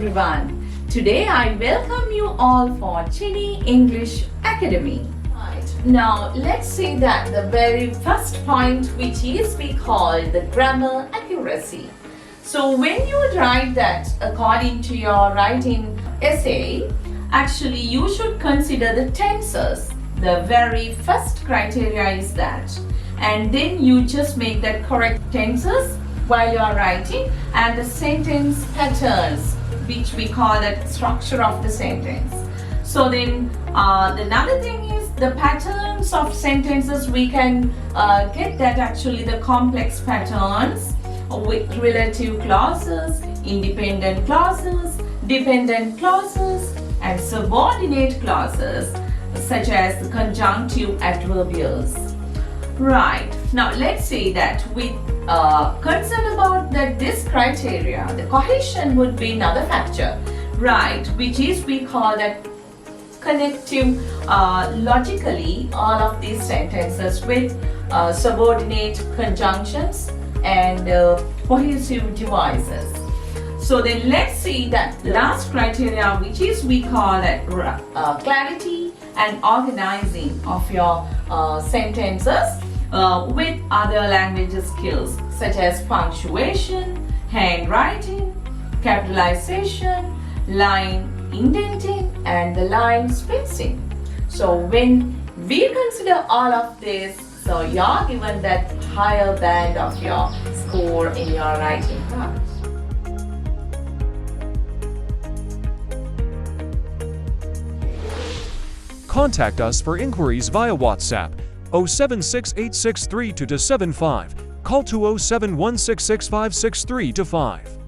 everyone. Today I welcome you all for G.C.E English Academy. Right. Now let's see that the very first point, which is we call the grammar accuracy. So when you write that according to your writing essay, actually you should consider the tenses. The very first criteria is that, and then you just make that correct tenses while you are writing, and the sentence patterns, which we call that structure of the sentence. So then another thing is the patterns of sentences. We can get that actually the complex patterns with relative clauses, independent clauses, dependent clauses, and subordinate clauses such as the conjunctive adverbials. Right, now let's say that with concern about that this criteria, the cohesion would be another factor, right, which is we call that connecting logically all of these sentences with subordinate conjunctions and cohesive devices. So then let's see that the last criteria, which is we call that clarity and organizing of your sentences with other languages skills such as punctuation, handwriting, capitalization, line indenting, and the line spacing. So when we consider all of this, so you're given that higher band of your score in your writing part. Contact us for inquiries via WhatsApp 0768632275. Call to 0716656325.